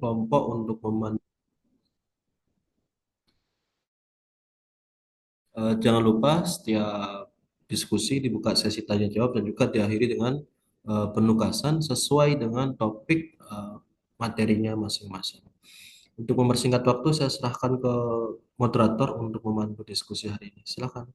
kelompok untuk memandu. Jangan lupa setiap diskusi dibuka sesi tanya jawab dan juga diakhiri dengan penugasan sesuai dengan topik materinya masing-masing. Untuk mempersingkat waktu, saya serahkan ke moderator untuk memandu diskusi hari ini. Silakan.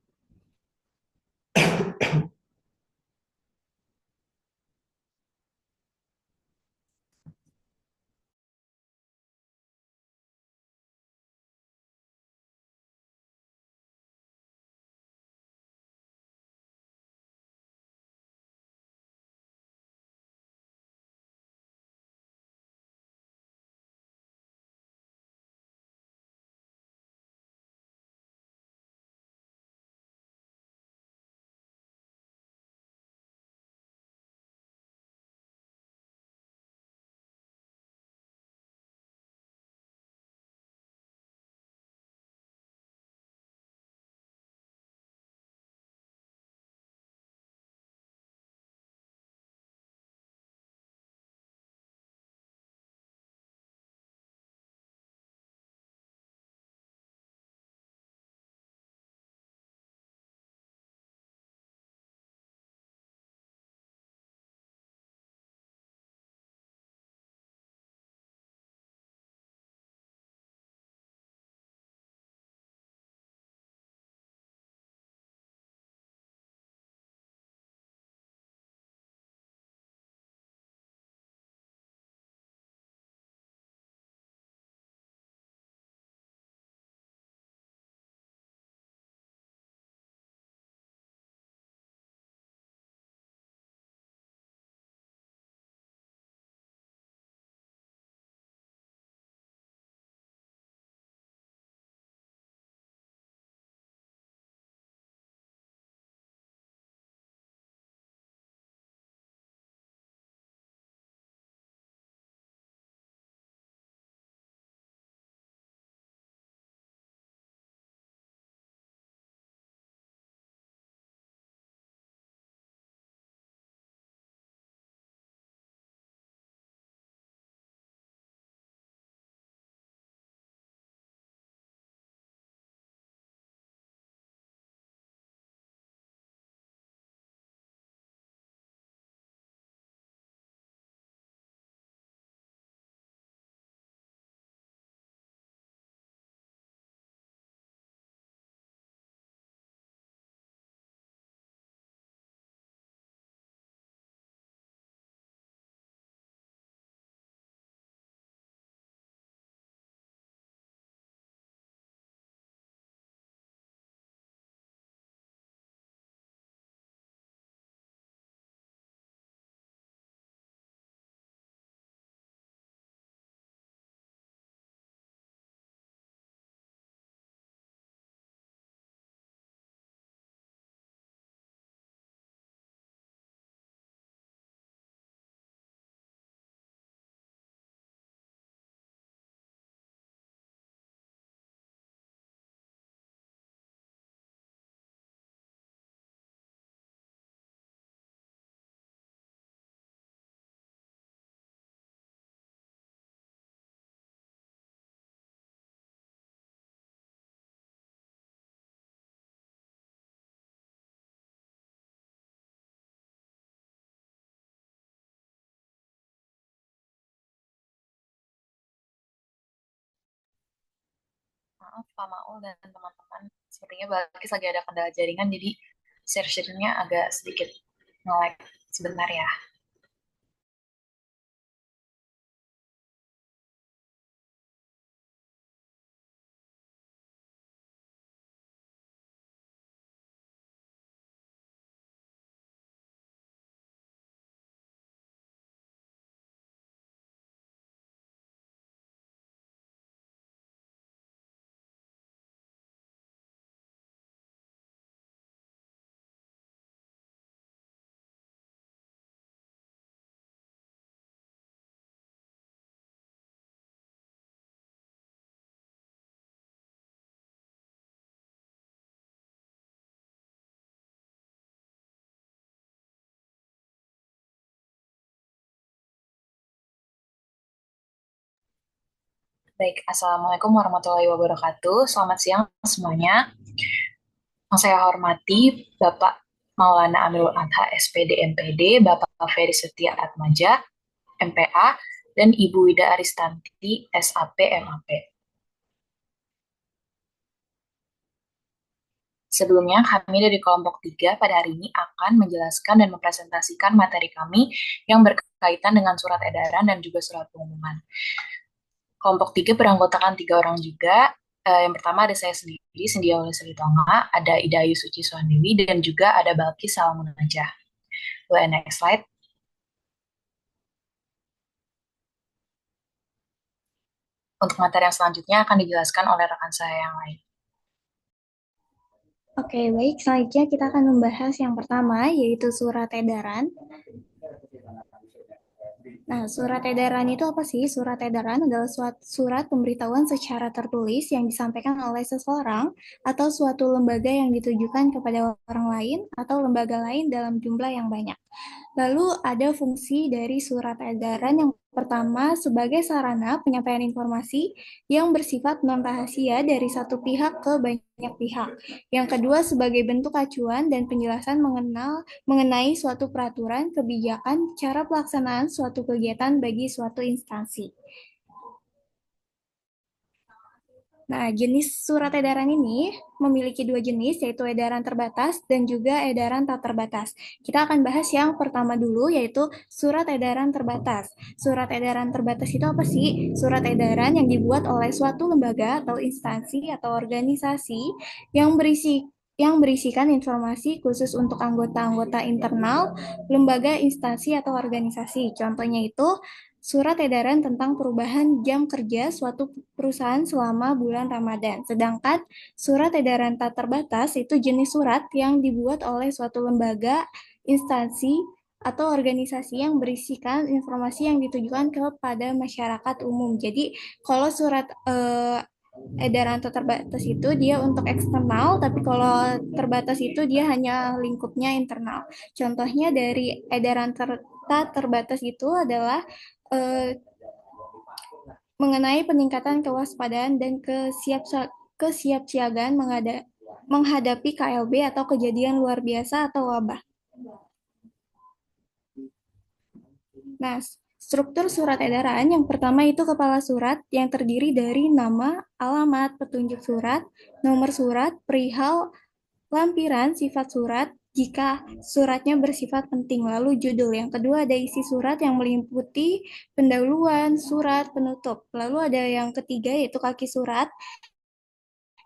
Maaf Pak Maul dan teman-teman, sepertinya Balkis lagi ada kendala jaringan, jadi share-share-nya agak sedikit nge-lag sebentar ya. Baik, Assalamualaikum warahmatullahi wabarakatuh. Selamat siang semuanya. Yang saya hormati Bapak Maulana Amirul Anha, SPD MPD, Bapak Ferry Setia Atmaja, MPA, dan Ibu Wida Aristanti, SAP MAP. Sebelumnya, kami dari kelompok 3 pada hari ini akan menjelaskan dan mempresentasikan materi kami yang berkaitan dengan surat edaran dan juga surat pengumuman. Kelompok 3 beranggotakan 3 orang juga. Yang pertama ada saya sendiri, Sindia Wulandari Tonga, ada Ida Ayu Suci Suhandewi, dan juga ada Balki Salamunajah. Boleh next slide. Untuk materi yang selanjutnya akan dijelaskan oleh rekan saya yang lain. Oke, baik. Selanjutnya kita akan membahas yang pertama, yaitu surat edaran. Nah, surat edaran itu apa sih? Surat edaran adalah surat pemberitahuan secara tertulis yang disampaikan oleh seseorang atau suatu lembaga yang ditujukan kepada orang lain atau lembaga lain dalam jumlah yang banyak. Lalu ada fungsi dari surat edaran yang pertama sebagai sarana penyampaian informasi yang bersifat non-rahasia dari satu pihak ke banyak pihak. Yang kedua sebagai bentuk acuan dan penjelasan mengenai suatu peraturan, kebijakan, cara pelaksanaan suatu kegiatan bagi suatu instansi. Nah, jenis surat edaran ini memiliki 2 jenis, yaitu edaran terbatas dan juga edaran tak terbatas. Kita akan bahas yang pertama dulu, yaitu surat edaran terbatas. Surat edaran terbatas itu apa sih? Surat edaran yang dibuat oleh suatu lembaga atau instansi atau organisasi yang berisikan informasi khusus untuk anggota-anggota internal, lembaga, instansi, atau organisasi. Contohnya itu surat edaran tentang perubahan jam kerja suatu perusahaan selama bulan Ramadan. Sedangkan surat edaran tak terbatas itu jenis surat yang dibuat oleh suatu lembaga, instansi, atau organisasi yang berisikan informasi yang ditujukan kepada masyarakat umum. Jadi, kalau surat edaran tak terbatas itu dia untuk eksternal, tapi kalau terbatas itu dia hanya lingkupnya internal. Contohnya dari edaran tak terbatas itu adalah mengenai peningkatan kewaspadaan dan kesiapsiagaan menghadapi KLB atau kejadian luar biasa atau wabah. Nah, struktur surat edaran yang pertama itu kepala surat yang terdiri dari nama, alamat, petunjuk surat, nomor surat, perihal, lampiran, sifat surat, jika suratnya bersifat penting. Lalu judul. Yang kedua ada isi surat yang meliputi pendahuluan, surat, penutup. Lalu ada yang ketiga yaitu kaki surat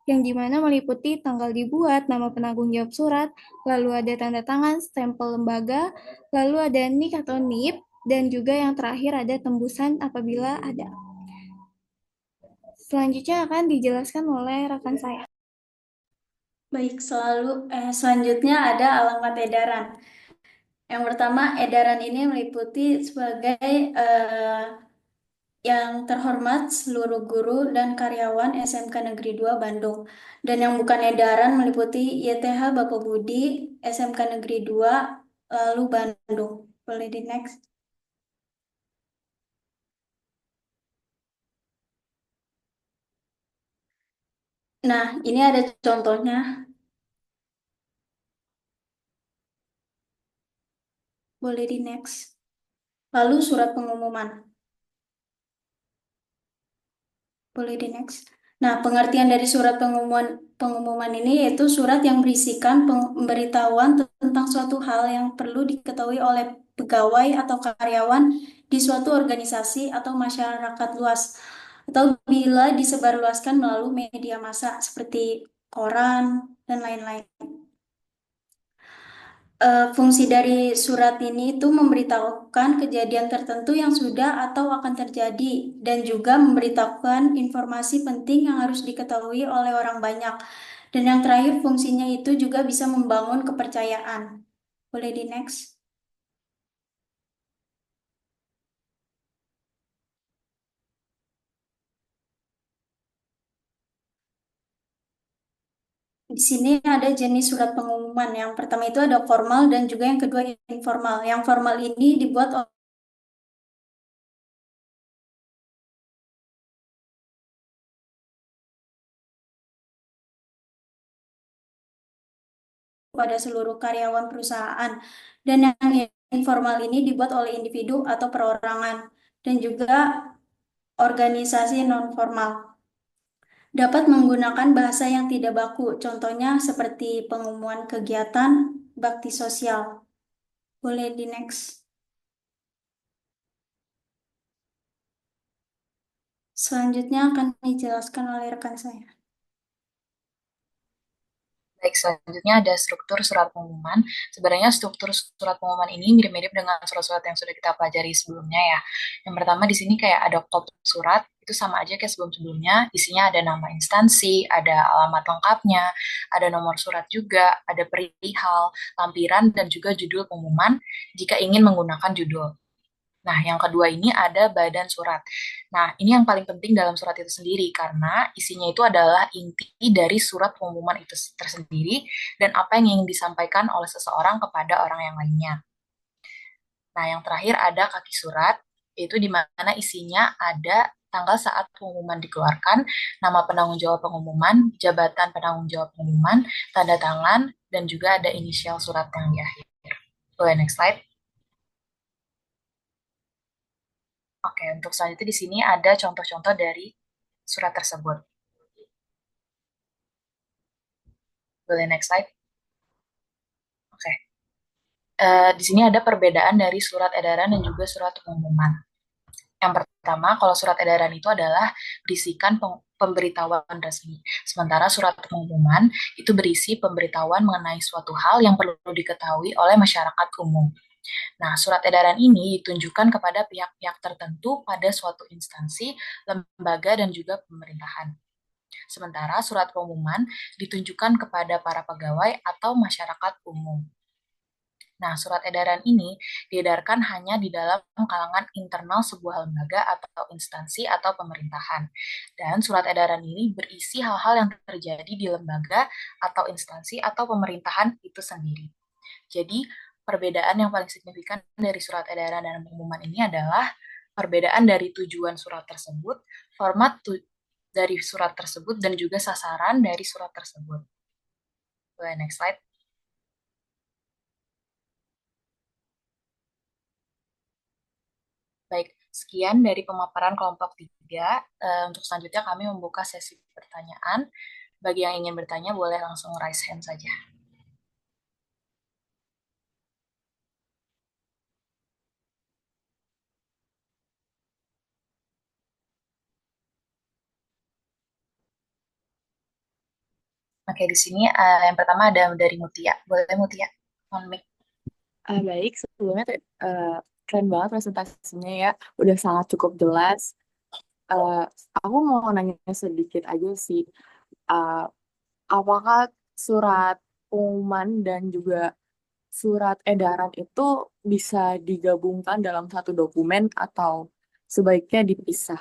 yang dimana meliputi tanggal dibuat, nama penanggung jawab surat, lalu ada tanda tangan, stempel lembaga, lalu ada NIK atau NIP, dan juga yang terakhir ada tembusan apabila ada. Selanjutnya akan dijelaskan oleh rekan saya. Baik, selanjutnya ada alamat edaran. Yang pertama, edaran ini meliputi sebagai yang terhormat seluruh guru dan karyawan SMK Negeri 2 Bandung. Dan yang bukan edaran meliputi YTH Bapak Budi, SMK Negeri 2, lalu Bandung. Boleh di next. Nah, ini ada contohnya. Boleh di next. Lalu surat pengumuman. Boleh di next. Nah, pengertian dari surat pengumuman ini yaitu surat yang berisikan pemberitahuan tentang suatu hal yang perlu diketahui oleh pegawai atau karyawan di suatu organisasi atau masyarakat luas, atau bila disebarluaskan melalui media massa seperti koran dan lain-lain. Fungsi dari surat ini itu memberitahukan kejadian tertentu yang sudah atau akan terjadi dan juga memberitahukan informasi penting yang harus diketahui oleh orang banyak. Dan yang terakhir fungsinya itu juga bisa membangun kepercayaan. Boleh di next. Di sini ada jenis surat pengumuman. Yang pertama itu ada formal dan juga yang kedua informal. Yang formal ini dibuat pada seluruh karyawan perusahaan. Dan yang informal ini dibuat oleh individu atau perorangan dan juga organisasi non-formal. Dapat menggunakan bahasa yang tidak baku, contohnya seperti pengumuman kegiatan bakti sosial. Boleh di next. Selanjutnya akan dijelaskan oleh rekan saya. Baik, selanjutnya ada struktur surat pengumuman. Sebenarnya struktur surat pengumuman ini mirip-mirip dengan surat-surat yang sudah kita pelajari sebelumnya ya. Yang pertama di sini kayak ada kop surat, itu sama aja kayak sebelum-sebelumnya. Isinya ada nama instansi, ada alamat lengkapnya, ada nomor surat juga, ada perihal, lampiran, dan juga judul pengumuman jika ingin menggunakan judul. Nah, yang kedua ini ada badan surat. Nah, ini yang paling penting dalam surat itu sendiri karena isinya itu adalah inti dari surat pengumuman itu tersendiri dan apa yang ingin disampaikan oleh seseorang kepada orang yang lainnya. Nah, yang terakhir ada kaki surat, yaitu di mana isinya ada tanggal saat pengumuman dikeluarkan, nama penanggung jawab pengumuman, jabatan penanggung jawab pengumuman, tanda tangan, dan juga ada inisial surat yang di akhir. Boleh next slide. Oke, untuk selanjutnya di sini ada contoh-contoh dari surat tersebut. Boleh next slide? Oke. Di sini ada perbedaan dari surat edaran dan juga surat pengumuman. Yang pertama, kalau surat edaran itu adalah berisikan pemberitahuan resmi. Sementara surat pengumuman itu berisi pemberitahuan mengenai suatu hal yang perlu diketahui oleh masyarakat umum. Nah, surat edaran ini ditunjukkan kepada pihak-pihak tertentu pada suatu instansi, lembaga, dan juga pemerintahan. Sementara surat pengumuman ditunjukkan kepada para pegawai atau masyarakat umum. Nah, surat edaran ini diedarkan hanya di dalam kalangan internal sebuah lembaga atau instansi atau pemerintahan. Dan surat edaran ini berisi hal-hal yang terjadi di lembaga atau instansi atau pemerintahan itu sendiri. Jadi, perbedaan yang paling signifikan dari surat edaran dan pengumuman ini adalah perbedaan dari tujuan surat tersebut, format dari surat tersebut, dan juga sasaran dari surat tersebut. Boleh next slide. Baik, sekian dari pemaparan kelompok 3. Untuk selanjutnya kami membuka sesi pertanyaan. Bagi yang ingin bertanya, boleh langsung raise hand saja. Oke, di sini yang pertama ada dari Mutia. Boleh Mutia? On mic. Baik, sebelumnya keren banget presentasinya ya, udah sangat cukup jelas. Eh, aku mau nanya sedikit aja sih, Eh, apakah surat pengumuman dan juga surat edaran itu bisa digabungkan dalam satu dokumen atau sebaiknya dipisah?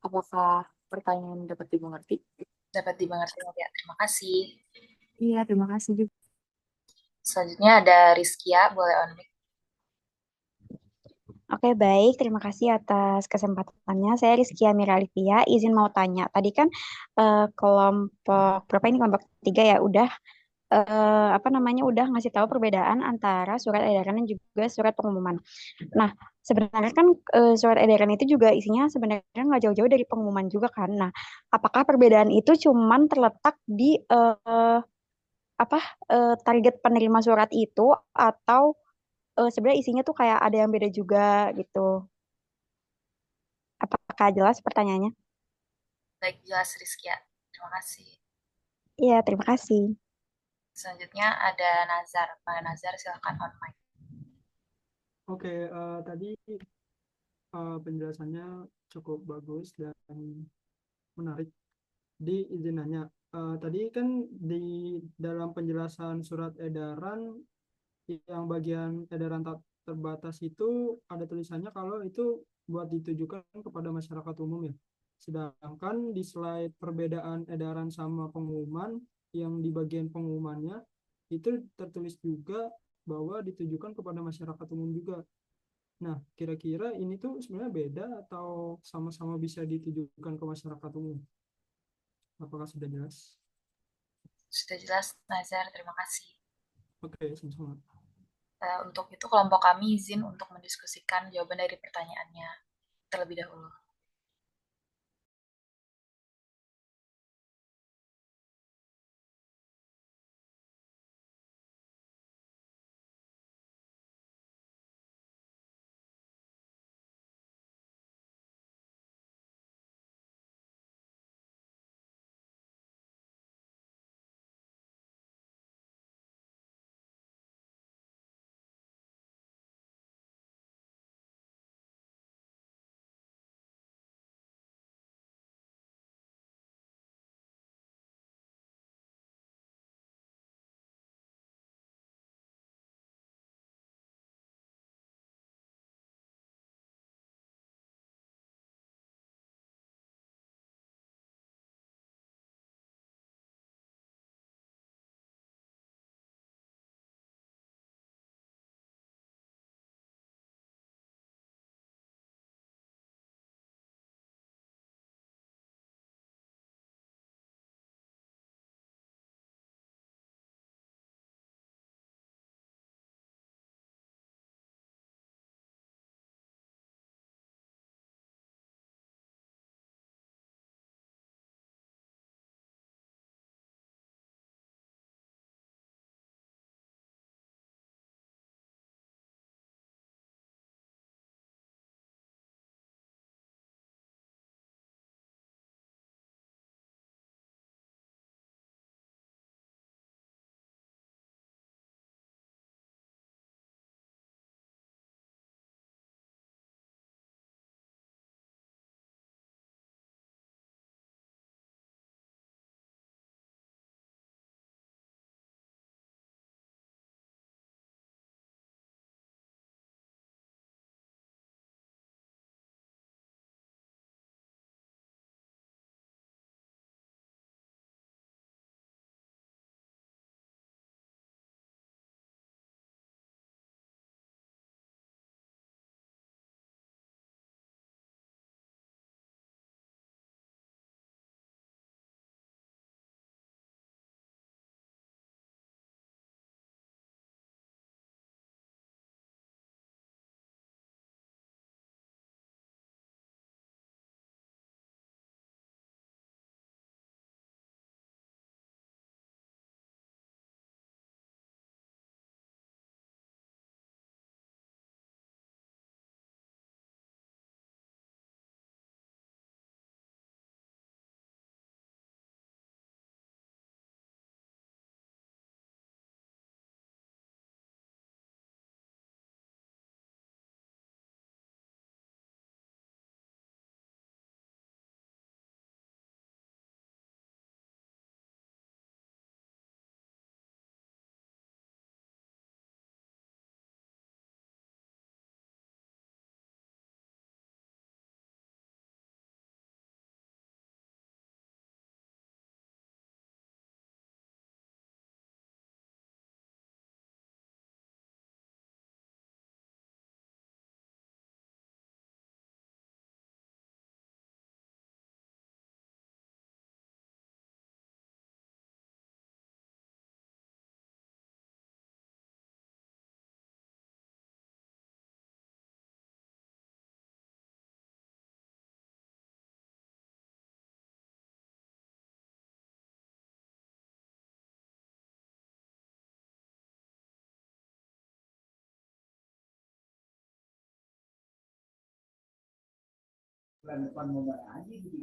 Apakah pertanyaan dapat dimengerti? Dapat dimengerti Mutia. Terima kasih. Iya, terima kasih juga. Selanjutnya ada Rizkia. Boleh on mic. Oke, baik. Terima kasih atas kesempatannya. Saya Rizky Amira Alifia. Izin mau tanya. Tadi kan kelompok berapa ini kelompok 3 ya udah apa namanya udah ngasih tahu perbedaan antara surat edaran dan juga surat pengumuman. Nah, sebenarnya kan surat edaran itu juga isinya sebenarnya nggak jauh-jauh dari pengumuman juga kan. Nah, apakah perbedaan itu cuman terletak di apa target penerima surat itu atau sebenarnya isinya tuh kayak ada yang beda juga gitu. Apakah jelas pertanyaannya? Baik, jelas Rizkia. Terima kasih. Iya, terima kasih. Selanjutnya ada Nazar. Pak Nazar, silakan on mic. Oke, tadi penjelasannya cukup bagus dan menarik. Izin nanya, tadi kan di dalam penjelasan surat edaran yang bagian edaran tak terbatas itu ada tulisannya kalau itu buat ditujukan kepada masyarakat umum ya. Sedangkan di slide perbedaan edaran sama pengumuman yang di bagian pengumumannya itu tertulis juga bahwa ditujukan kepada masyarakat umum juga. Nah, kira-kira ini tuh sebenarnya beda atau sama-sama bisa ditujukan ke masyarakat umum? Apakah sudah jelas? Sudah jelas, Nazar. Terima kasih. Oke, sama-sama. Untuk itu kelompok kami izin untuk mendiskusikan jawaban dari pertanyaannya terlebih dahulu.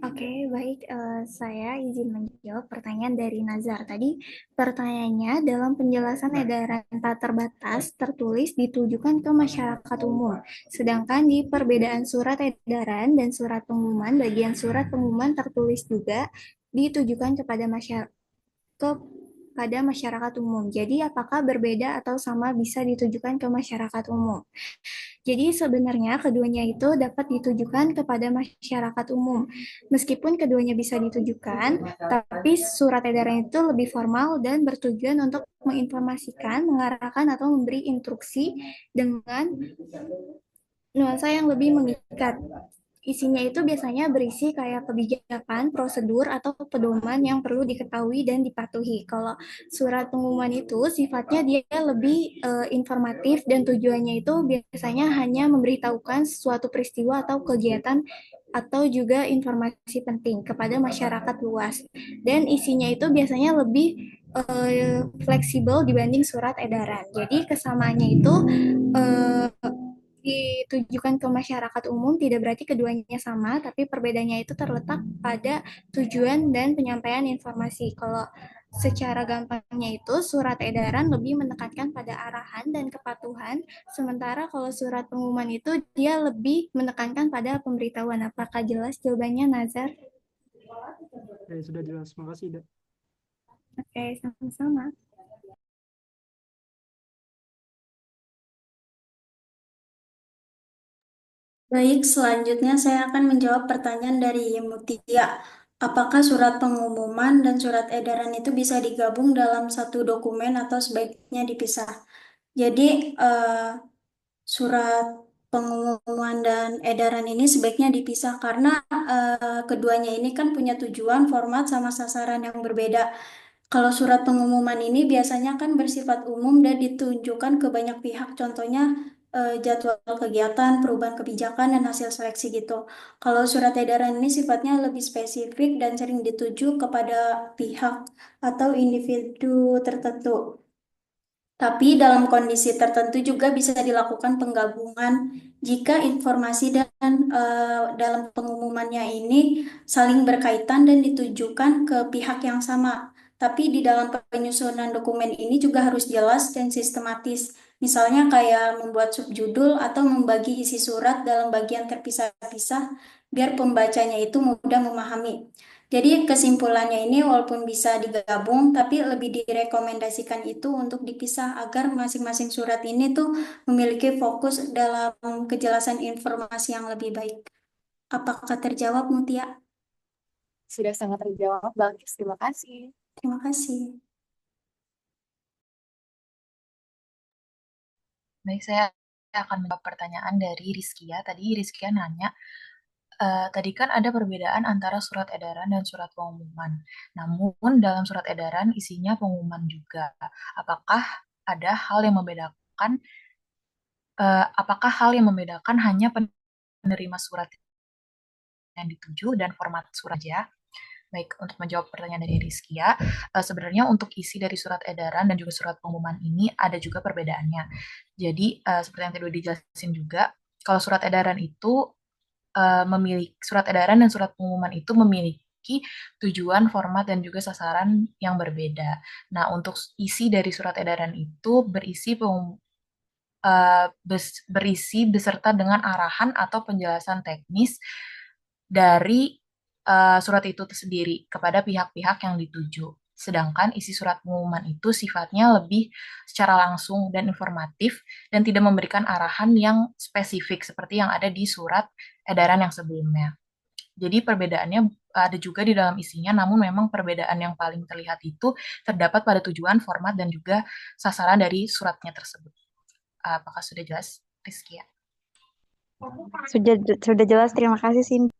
Oke, baik. Saya izin menjawab pertanyaan dari Nazar. Tadi pertanyaannya dalam penjelasan edaran tak terbatas tertulis ditujukan ke masyarakat umum. Sedangkan di perbedaan surat edaran dan surat pengumuman, bagian surat pengumuman tertulis juga ditujukan kepada masyarakat umum. Jadi apakah berbeda atau sama bisa ditujukan ke masyarakat umum? Jadi sebenarnya keduanya itu dapat ditujukan kepada masyarakat umum. Meskipun keduanya bisa ditujukan, tapi surat edaran itu lebih formal dan bertujuan untuk menginformasikan, mengarahkan, atau memberi instruksi dengan nuansa yang lebih mengikat. Isinya itu biasanya berisi kayak kebijakan, prosedur, atau pedoman yang perlu diketahui dan dipatuhi. Kalau surat pengumuman itu sifatnya dia lebih informatif dan tujuannya itu biasanya hanya memberitahukan suatu peristiwa atau kegiatan atau juga informasi penting kepada masyarakat luas. Dan isinya itu biasanya lebih fleksibel dibanding surat edaran. Jadi kesamaannya itu eh, ditujukan ke masyarakat umum tidak berarti keduanya sama, tapi perbedaannya itu terletak pada tujuan dan penyampaian informasi. Kalau secara gampangnya itu surat edaran lebih menekankan pada arahan dan kepatuhan, sementara kalau surat pengumuman itu dia lebih menekankan pada pemberitahuan. Apakah jelas jawabannya, Nazar? Oke, sudah jelas. Makasih, Ida. Oke, sama-sama. Baik, selanjutnya saya akan menjawab pertanyaan dari Mutia. Apakah surat pengumuman dan surat edaran itu bisa digabung dalam satu dokumen atau sebaiknya dipisah? Jadi, surat pengumuman dan edaran ini sebaiknya dipisah karena keduanya ini kan punya tujuan, format, sama sasaran yang berbeda. Kalau surat pengumuman ini biasanya kan bersifat umum dan ditunjukkan ke banyak pihak, contohnya jadwal kegiatan, perubahan kebijakan, dan hasil seleksi gitu. Kalau surat edaran ini sifatnya lebih spesifik dan sering dituju kepada pihak atau individu tertentu. Tapi dalam kondisi tertentu juga bisa dilakukan penggabungan jika informasi dan dalam pengumumannya ini saling berkaitan dan ditujukan ke pihak yang sama. Tapi di dalam penyusunan dokumen ini juga harus jelas dan sistematis. Misalnya kayak membuat subjudul atau membagi isi surat dalam bagian terpisah-pisah biar pembacanya itu mudah memahami. Jadi kesimpulannya ini walaupun bisa digabung, tapi lebih direkomendasikan itu untuk dipisah agar masing-masing surat ini tuh memiliki fokus dalam kejelasan informasi yang lebih baik. Apakah terjawab, Mutia? Sudah sangat terjawab, bagus. Terima kasih. Terima kasih. Baik, saya akan menjawab pertanyaan dari Rizkia. Tadi Rizkia nanya, tadi kan ada perbedaan antara surat edaran dan surat pengumuman. Namun dalam surat edaran isinya pengumuman juga. Apakah ada hal yang membedakan? Apakah hal yang membedakan hanya penerima surat yang dituju dan format surat ya? Baik, untuk menjawab pertanyaan dari Rizkia, sebenarnya untuk isi dari surat edaran dan juga surat pengumuman ini ada juga perbedaannya. Jadi, seperti yang tadi dijelasin juga, kalau surat edaran itu memiliki surat edaran dan surat pengumuman itu memiliki tujuan, format, dan juga sasaran yang berbeda. Nah, untuk isi dari surat edaran itu berisi beserta dengan arahan atau penjelasan teknis dari surat itu sendiri kepada pihak-pihak yang dituju. Sedangkan isi surat pengumuman itu sifatnya lebih secara langsung dan informatif dan tidak memberikan arahan yang spesifik seperti yang ada di surat edaran yang sebelumnya. Jadi perbedaannya ada juga di dalam isinya, namun memang perbedaan yang paling terlihat itu terdapat pada tujuan, format, dan juga sasaran dari suratnya tersebut. Apakah sudah jelas, Rizky? Sudah jelas, terima kasih Cindy.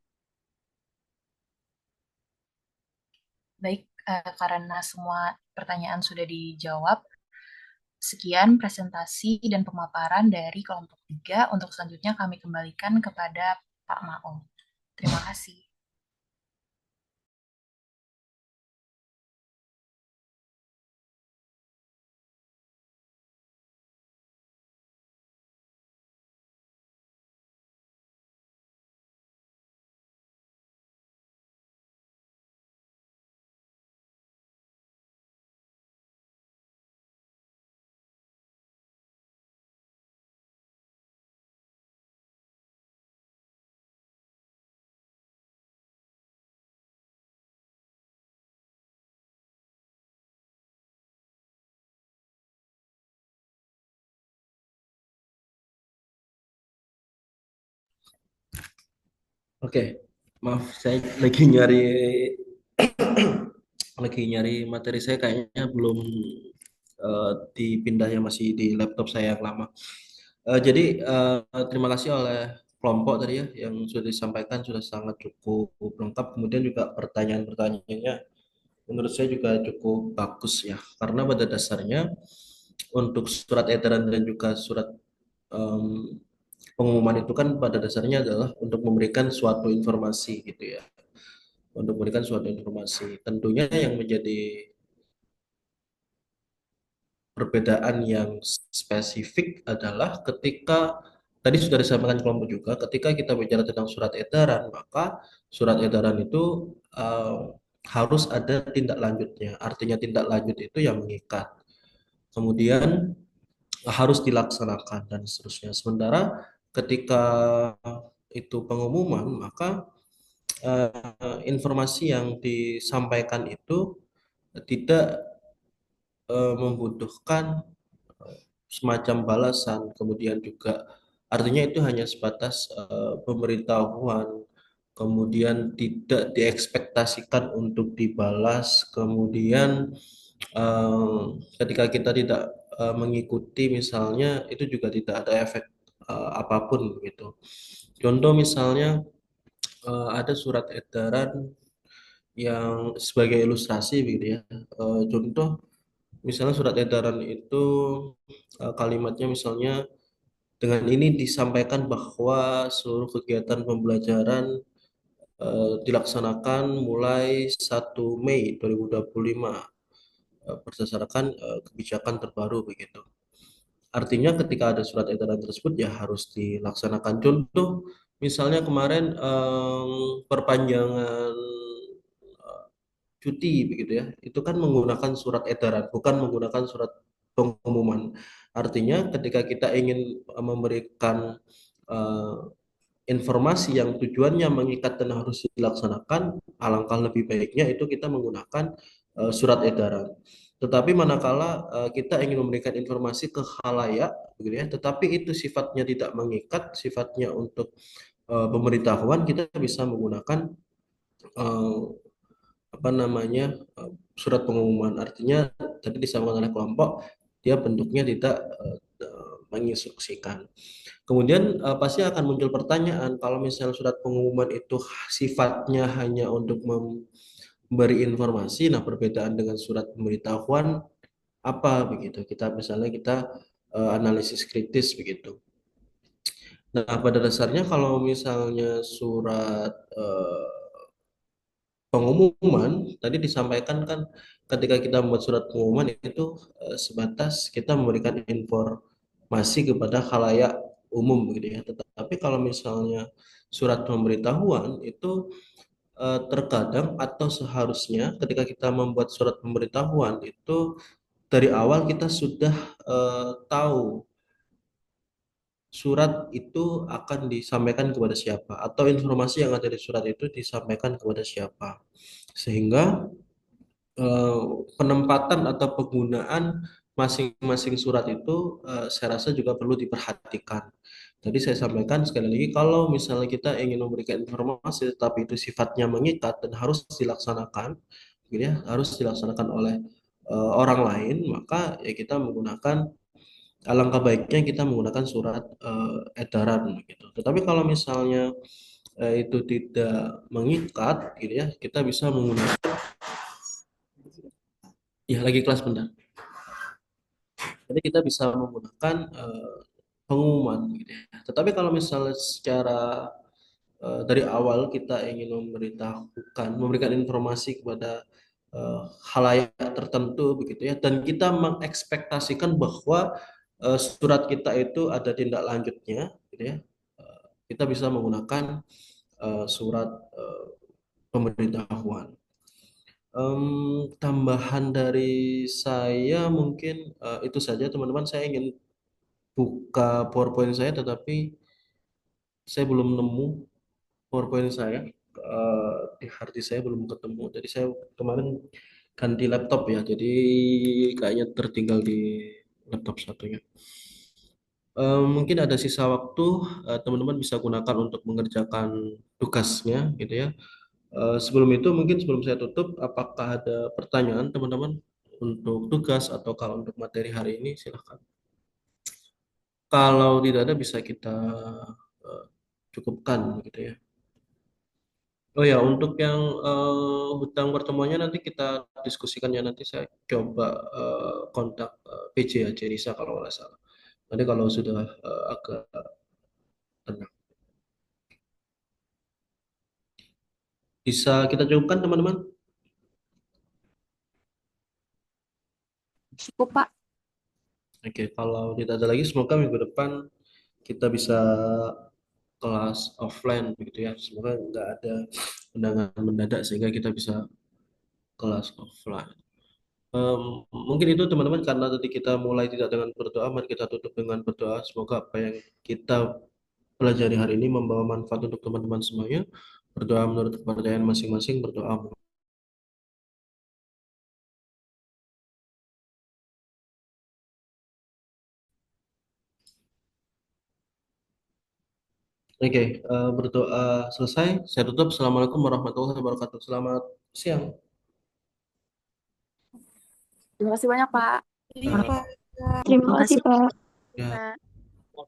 Baik, karena semua pertanyaan sudah dijawab, sekian presentasi dan pemaparan dari kelompok 3. Untuk selanjutnya kami kembalikan kepada Pak Maom. Terima kasih. Oke, maaf saya lagi nyari materi saya kayaknya belum dipindahnya masih di laptop saya yang lama. Jadi terima kasih oleh kelompok tadi ya yang sudah disampaikan sudah sangat cukup lengkap. Kemudian juga pertanyaan-pertanyaannya menurut saya juga cukup bagus ya, karena pada dasarnya untuk surat edaran dan juga surat em, pengumuman itu kan pada dasarnya adalah untuk memberikan suatu informasi gitu ya, untuk memberikan suatu informasi. Tentunya yang menjadi perbedaan yang spesifik adalah ketika tadi sudah disampaikan kelompok juga, ketika kita bicara tentang surat edaran, maka surat edaran itu harus ada tindak lanjutnya. Artinya tindak lanjut itu yang mengikat. Kemudian harus dilaksanakan dan seterusnya. Sementara ketika itu pengumuman, maka informasi yang disampaikan itu tidak membutuhkan semacam balasan, kemudian juga artinya itu hanya sebatas pemberitahuan, kemudian tidak diekspektasikan untuk dibalas, kemudian eh, ketika kita tidak mengikuti misalnya itu juga tidak ada efek apapun gitu. Contoh misalnya ada surat edaran yang sebagai ilustrasi begitu ya. Contoh misalnya surat edaran itu kalimatnya misalnya dengan ini disampaikan bahwa seluruh kegiatan pembelajaran dilaksanakan mulai 1 Mei 2025 berdasarkan kebijakan terbaru begitu. Artinya ketika ada surat edaran tersebut ya harus dilaksanakan. Contoh misalnya kemarin perpanjangan cuti begitu ya, itu kan menggunakan surat edaran, bukan menggunakan surat pengumuman. Artinya ketika kita ingin memberikan eh, informasi yang tujuannya mengikat dan harus dilaksanakan, alangkah lebih baiknya itu kita menggunakan surat edaran. Tetapi manakala kita ingin memberikan informasi ke khalayak, gitu ya, tetapi itu sifatnya tidak mengikat, sifatnya untuk pemberitahuan, kita bisa menggunakan eh, apa namanya surat pengumuman. Artinya tadi disampaikan oleh kelompok, dia bentuknya tidak menginstruksikan. Kemudian pasti akan muncul pertanyaan kalau misalnya surat pengumuman itu sifatnya hanya untuk memberi informasi, nah perbedaan dengan surat pemberitahuan apa begitu? Kita misalnya kita analisis kritis begitu. Nah, pada dasarnya kalau misalnya surat pengumuman tadi disampaikan kan ketika kita membuat surat pengumuman itu sebatas kita memberikan informasi kepada khalayak umum gitu ya. Tetapi kalau misalnya surat pemberitahuan itu terkadang atau seharusnya ketika kita membuat surat pemberitahuan itu dari awal kita sudah tahu surat itu akan disampaikan kepada siapa atau informasi yang ada di surat itu disampaikan kepada siapa. Sehingga eh, penempatan atau penggunaan masing-masing surat itu saya rasa juga perlu diperhatikan. Jadi saya sampaikan sekali lagi kalau misalnya kita ingin memberikan informasi tetapi itu sifatnya mengikat dan harus dilaksanakan, gitu ya, harus dilaksanakan oleh orang lain, maka ya kita menggunakan alangkah baiknya kita menggunakan surat edaran gitu. Tetapi kalau misalnya itu tidak mengikat, gitu ya, kita bisa menggunakan ya lagi kelas bentar. Jadi kita bisa menggunakan pengumuman gitu ya. Tetapi kalau misalnya secara dari awal kita ingin memberikan informasi kepada khalayak tertentu begitu ya, dan kita mengekspektasikan bahwa surat kita itu ada tindak lanjutnya, gitu ya. Kita bisa menggunakan surat pemberitahuan. Tambahan dari saya mungkin itu saja teman-teman. Saya ingin buka PowerPoint saya, tetapi saya belum nemu PowerPoint saya. Di hard disk saya belum ketemu. Jadi saya kemarin ganti laptop ya, jadi kayaknya tertinggal di laptop satunya. Mungkin ada sisa waktu, teman-teman bisa gunakan untuk mengerjakan tugasnya, gitu ya. Sebelum itu, mungkin sebelum saya tutup, apakah ada pertanyaan teman-teman untuk tugas atau kalau untuk materi hari ini, silahkan. Kalau tidak ada bisa kita uh, cukupkan gitu ya. Oh ya, untuk yang hutang pertemuannya nanti kita diskusikan ya. Nanti saya coba kontak PJ ya, Jerisa kalau nggak salah. Nanti kalau sudah agak tenang. Bisa kita cukupkan teman-teman? Cukup, Pak. Oke, kalau tidak ada lagi, semoga minggu depan kita bisa kelas offline begitu ya. Semoga nggak ada undangan mendadak sehingga kita bisa kelas offline. Em, Mungkin itu teman-teman karena tadi kita mulai tidak dengan berdoa, mari kita tutup dengan berdoa. Semoga apa yang kita pelajari hari ini membawa manfaat untuk teman-teman semuanya. Berdoa menurut kepercayaan masing-masing, berdoa. Oke, berdoa selesai. Saya tutup. Assalamualaikum warahmatullahi wabarakatuh. Selamat siang. Terima kasih banyak, Pak. Iya, Pak. Terima kasih, Pak. Ya.